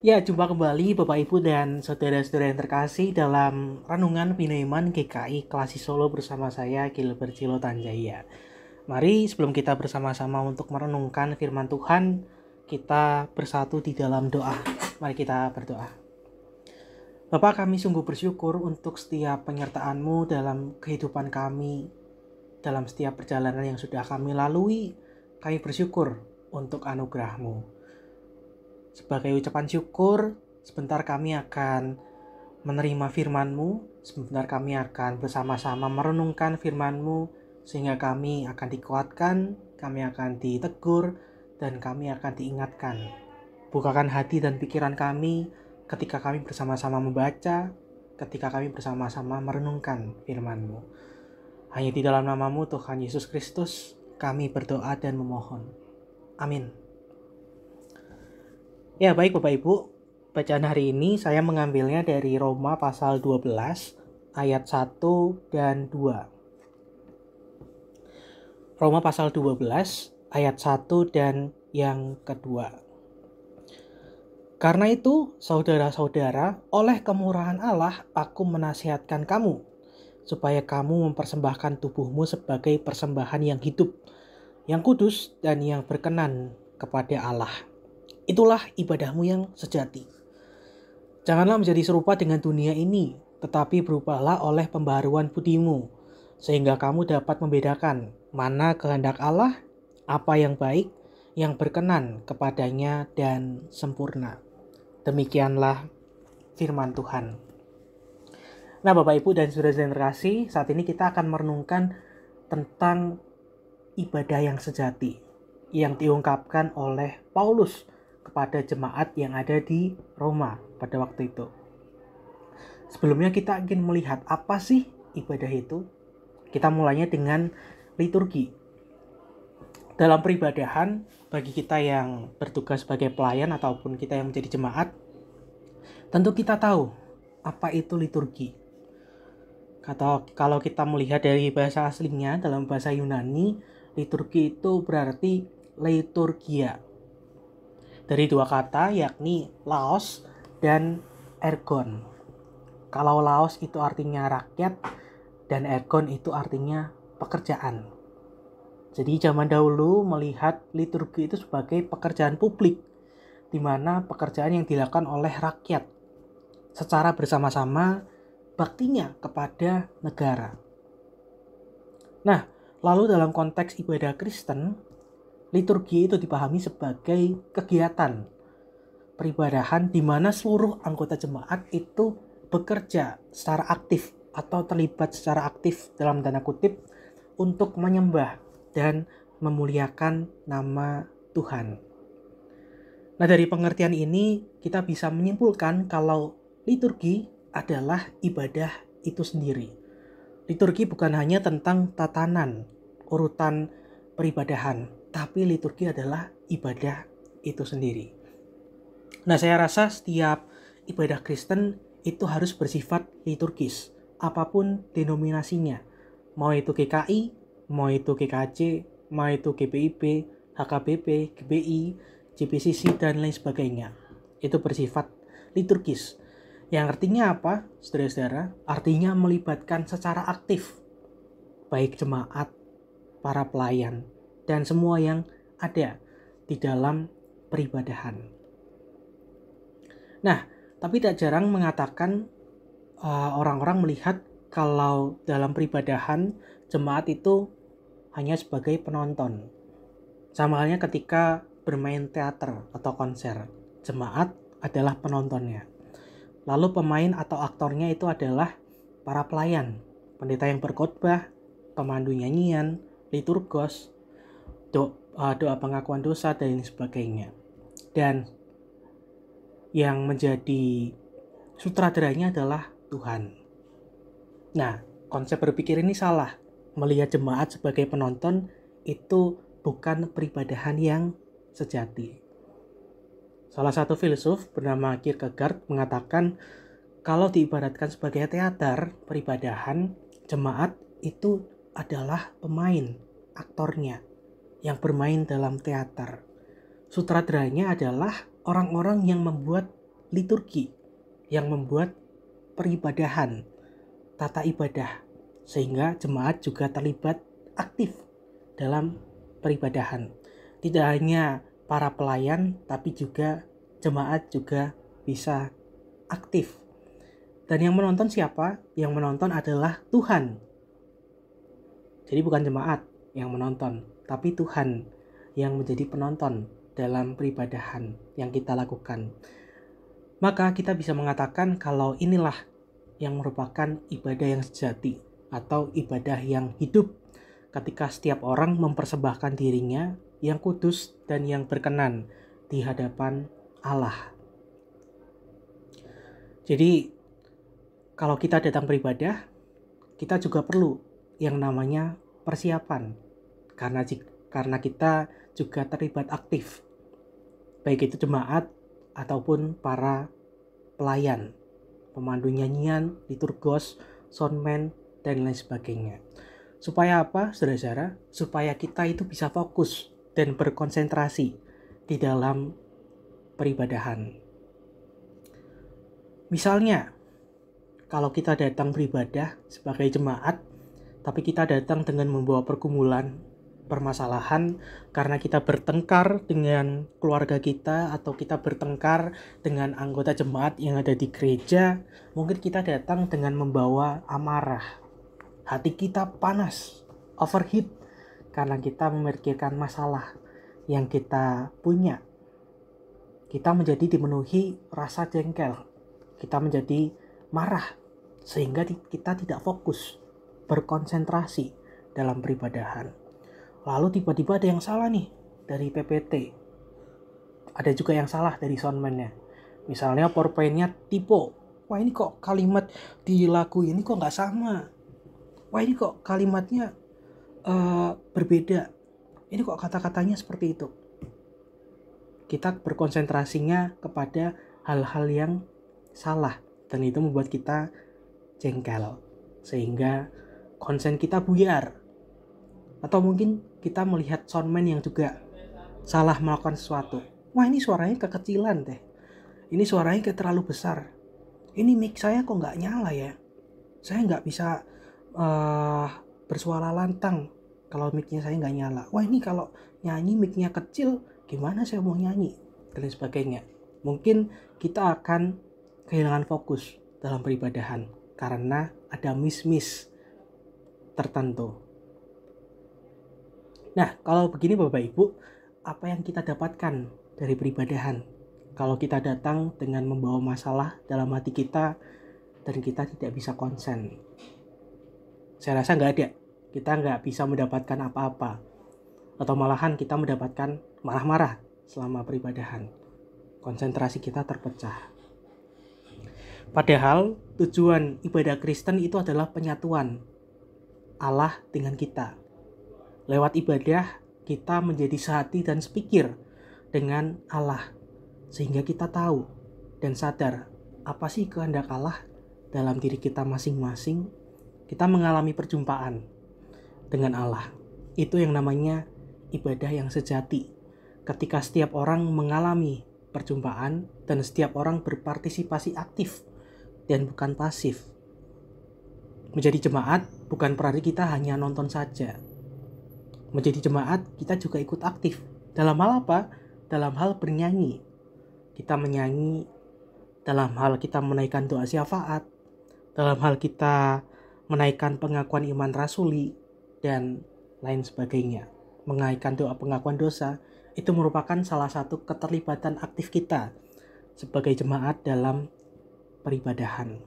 Ya, jumpa kembali Bapak Ibu dan saudara-saudara yang terkasih dalam Renungan Bina Iman GKI Klasi Solo bersama saya Gilbert Cilo Tanjaya. Mari sebelum kita bersama-sama untuk merenungkan firman Tuhan, kita bersatu di dalam doa. Mari kita berdoa. Bapak, kami sungguh bersyukur untuk setiap penyertaan-Mu dalam kehidupan kami, dalam setiap perjalanan yang sudah kami lalui. Kami bersyukur untuk anugerah-Mu. Sebagai ucapan syukur, sebentar kami akan menerima firman-Mu, sebentar kami akan bersama-sama merenungkan firman-Mu, sehingga kami akan dikuatkan, kami akan ditegur, dan kami akan diingatkan. Bukakan hati dan pikiran kami ketika kami bersama-sama membaca, ketika kami bersama-sama merenungkan firman-Mu. Hanya di dalam nama-Mu Tuhan Yesus Kristus, kami berdoa dan memohon. Amin. Ya, baik Bapak Ibu, bacaan hari ini saya mengambilnya dari Roma pasal 12 ayat 1 dan 2. Roma pasal 12 ayat 1 dan yang kedua. Karena itu, saudara-saudara, oleh kemurahan Allah aku menasihatkan kamu, supaya kamu mempersembahkan tubuhmu sebagai persembahan yang hidup, yang kudus dan yang berkenan kepada Allah. Itulah ibadahmu yang sejati. Janganlah menjadi serupa dengan dunia ini, tetapi berubahlah oleh pembaharuan budimu, sehingga kamu dapat membedakan mana kehendak Allah, apa yang baik, yang berkenan kepadanya dan sempurna. Demikianlah firman Tuhan. Nah, Bapak Ibu dan saudara-saudara yang terkasih, saat ini kita akan merenungkan tentang ibadah yang sejati yang diungkapkan oleh Paulus kepada jemaat yang ada di Roma pada waktu itu. Sebelumnya kita ingin melihat apa sih ibadah itu. Kita mulainya dengan liturgi. Dalam peribadahan, bagi kita yang bertugas sebagai pelayan ataupun kita yang menjadi jemaat, tentu kita tahu apa itu liturgi. Kalau kita melihat dari bahasa aslinya dalam bahasa Yunani, liturgi itu berarti liturgia. Dari dua kata yakni laos dan ergon. Kalau laos itu artinya rakyat dan ergon itu artinya pekerjaan. Jadi zaman dahulu melihat liturgi itu sebagai pekerjaan publik, di mana pekerjaan yang dilakukan oleh rakyat secara bersama-sama baktinya kepada negara. Nah, lalu dalam konteks ibadah Kristen, liturgi itu dipahami sebagai kegiatan peribadahan di mana seluruh anggota jemaat itu bekerja secara aktif atau terlibat secara aktif dalam tanda kutip untuk menyembah dan memuliakan nama Tuhan. Nah, dari pengertian ini kita bisa menyimpulkan kalau liturgi adalah ibadah itu sendiri. Liturgi bukan hanya tentang tatanan, urutan peribadahan, tapi liturgi adalah ibadah itu sendiri. Nah, saya rasa setiap ibadah Kristen itu harus bersifat liturgis, apapun denominasinya. Mau itu GKI, mau itu GKJ, mau itu GPIB, HKBP, GBI, JPCC, dan lain sebagainya. Itu bersifat liturgis. Yang artinya apa, saudara-saudara? Artinya melibatkan secara aktif, baik jemaat, para pelayan, dan semua yang ada di dalam peribadahan. Nah, tapi tak jarang mengatakan orang-orang melihat kalau dalam peribadahan jemaat itu hanya sebagai penonton. Sama halnya ketika bermain teater atau konser, jemaat adalah penontonnya. Lalu pemain atau aktornya itu adalah para pelayan, pendeta yang berkhotbah, pemandu nyanyian, liturgos, doa pengakuan dosa, dan lain sebagainya. Dan yang menjadi sutradaranya adalah Tuhan. Nah, konsep berpikir ini salah. Melihat jemaat sebagai penonton itu bukan peribadahan yang sejati. Salah satu filsuf bernama Kierkegaard mengatakan kalau diibaratkan sebagai teater peribadahan, jemaat itu adalah pemain, aktornya yang bermain dalam teater. Sutradaranya adalah orang-orang yang membuat liturgi yang membuat peribadahan, tata ibadah, sehingga jemaat juga terlibat aktif dalam peribadahan. Tidak hanya para pelayan, tapi juga jemaat juga bisa aktif. Dan yang menonton siapa? Yang menonton adalah Tuhan. Jadi bukan jemaat yang menonton, tapi Tuhan yang menjadi penonton dalam peribadahan yang kita lakukan. Maka kita bisa mengatakan kalau inilah yang merupakan ibadah yang sejati atau ibadah yang hidup, ketika setiap orang mempersembahkan dirinya yang kudus dan yang berkenan di hadapan Allah. Jadi kalau kita datang beribadah, kita juga perlu yang namanya persiapan, karena kita juga terlibat aktif, baik itu jemaat ataupun para pelayan, pemandu nyanyian, liturgos, soundman, dan lain sebagainya. Supaya apa, saudara-saudara? Supaya kita itu bisa fokus dan berkonsentrasi di dalam peribadahan. Misalnya, kalau kita datang beribadah sebagai jemaat, tapi kita datang dengan membawa pergumulan, permasalahan, karena kita bertengkar dengan keluarga kita atau kita bertengkar dengan anggota jemaat yang ada di gereja, mungkin kita datang dengan membawa amarah. Hati kita panas, overheat, karena kita memikirkan masalah yang kita punya. Kita menjadi dipenuhi rasa jengkel, kita menjadi marah, sehingga kita tidak fokus, berkonsentrasi dalam peribadahan. Lalu tiba-tiba ada yang salah nih dari PPT. Ada juga yang salah dari soundman-nya. Misalnya PowerPoint-nya typo. Wah, ini kok kalimat di lagu ini kok nggak sama. Wah, ini kok kalimatnya berbeda. Ini kok kata-katanya seperti itu. Kita berkonsentrasinya kepada hal-hal yang salah, dan itu membuat kita jengkel, sehingga konsen kita buyar. Atau mungkin kita melihat soundman yang juga salah melakukan sesuatu. Wah, ini suaranya kekecilan teh. Ini suaranya terlalu besar. Ini mic saya kok nggak nyala ya. Saya nggak bisa bersuara lantang kalau mic-nya saya nggak nyala. Wah, ini kalau nyanyi mic-nya kecil, gimana saya mau nyanyi? Dan sebagainya. Mungkin kita akan kehilangan fokus dalam peribadahan karena ada miss tertentu. Nah, kalau begini Bapak Ibu, apa yang kita dapatkan dari peribadahan? Kalau kita datang dengan membawa masalah dalam hati kita dan kita tidak bisa konsen, saya rasa nggak ada. Kita nggak bisa mendapatkan apa-apa. Atau malahan kita mendapatkan marah-marah selama peribadahan. Konsentrasi kita terpecah. Padahal tujuan ibadah Kristen itu adalah penyatuan Allah dengan kita. Lewat ibadah, kita menjadi sehati dan sepikir dengan Allah. Sehingga kita tahu dan sadar apa sih kehendak Allah dalam diri kita masing-masing. Kita mengalami perjumpaan dengan Allah. Itu yang namanya ibadah yang sejati. Ketika setiap orang mengalami perjumpaan dan setiap orang berpartisipasi aktif dan bukan pasif. Menjadi jemaat bukan berarti kita hanya nonton saja. Menjadi jemaat, kita juga ikut aktif. Dalam hal apa? Dalam hal bernyanyi. Kita menyanyi, dalam hal kita menaikkan doa syafaat, dalam hal kita menaikkan pengakuan iman rasuli, dan lain sebagainya. Menaikkan doa pengakuan dosa, itu merupakan salah satu keterlibatan aktif kita sebagai jemaat dalam peribadahan.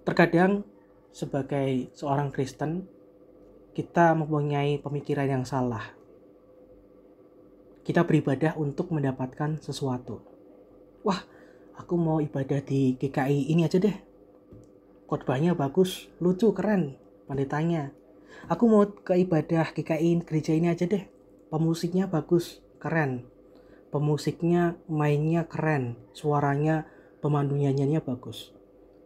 Terkadang, sebagai seorang Kristen, kita mempunyai pemikiran yang salah. Kita beribadah untuk mendapatkan sesuatu. Wah, aku mau ibadah di GKI ini aja deh. Khotbahnya bagus, lucu, keren, pendetanya. Aku mau ke ibadah GKI gereja ini aja deh. Pemusiknya bagus, keren. Pemusiknya mainnya keren, suaranya, pemandu nyanyiannya bagus.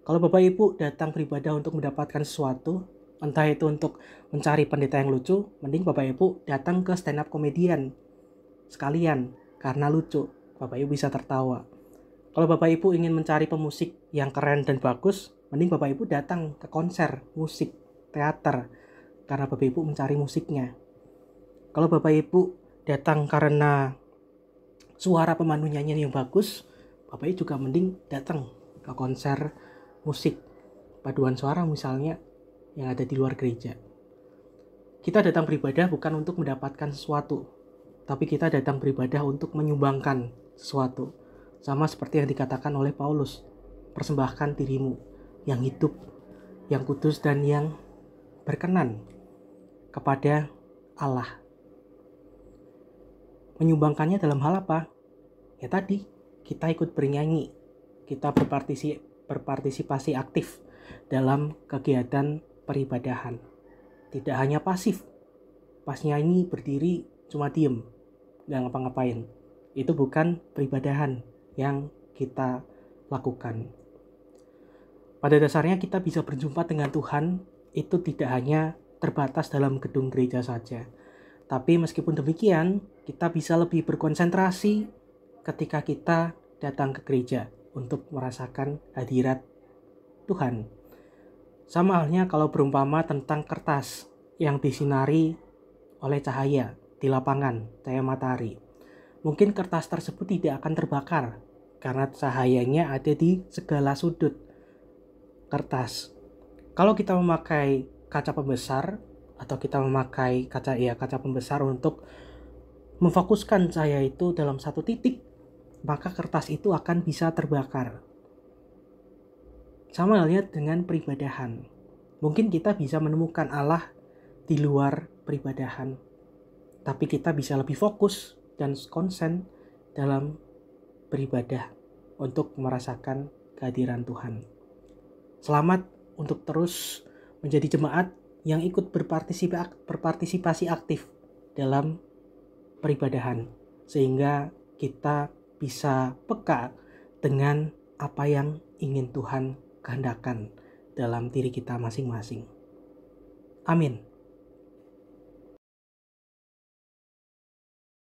Kalau Bapak Ibu datang beribadah untuk mendapatkan sesuatu, entah itu untuk mencari pendeta yang lucu, mending Bapak Ibu datang ke stand up komedian sekalian karena lucu. Bapak Ibu bisa tertawa. Kalau Bapak Ibu ingin mencari pemusik yang keren dan bagus, mending Bapak Ibu datang ke konser musik teater karena Bapak Ibu mencari musiknya. Kalau Bapak Ibu datang karena suara pemandu nyanyian yang bagus, Bapak Ibu juga mending datang ke konser musik paduan suara misalnya yang ada di luar gereja. Kita datang beribadah bukan untuk mendapatkan sesuatu, tapi kita datang beribadah untuk menyumbangkan sesuatu. Sama seperti yang dikatakan oleh Paulus, persembahkan dirimu yang hidup, yang kudus dan yang berkenan kepada Allah. Menyumbangkannya dalam hal apa? Ya tadi, kita ikut bernyanyi, kita berpartisipasi aktif dalam kegiatan peribadahan. Tidak hanya pasif, pas nyanyi berdiri cuma diem, gak ngapa-ngapain. Itu bukan peribadahan yang kita lakukan. Pada dasarnya kita bisa berjumpa dengan Tuhan itu tidak hanya terbatas dalam gedung gereja saja. Tapi meskipun demikian, kita bisa lebih berkonsentrasi ketika kita datang ke gereja untuk merasakan hadirat Tuhan. Sama halnya kalau berumpama tentang kertas yang disinari oleh cahaya di lapangan, cahaya matahari. Mungkin kertas tersebut tidak akan terbakar karena cahayanya ada di segala sudut kertas. Kalau kita memakai kaca pembesar atau kita memakai kaca pembesar untuk memfokuskan cahaya itu dalam satu titik, maka kertas itu akan bisa terbakar. Sama halnya dengan peribadahan. Mungkin kita bisa menemukan Allah di luar peribadahan, tapi kita bisa lebih fokus dan konsen dalam beribadah untuk merasakan kehadiran Tuhan. Selamat untuk terus menjadi jemaat yang ikut berpartisipasi aktif dalam peribadahan, sehingga kita bisa peka dengan apa yang ingin Tuhan kehendakkan dalam diri kita masing-masing. Amin.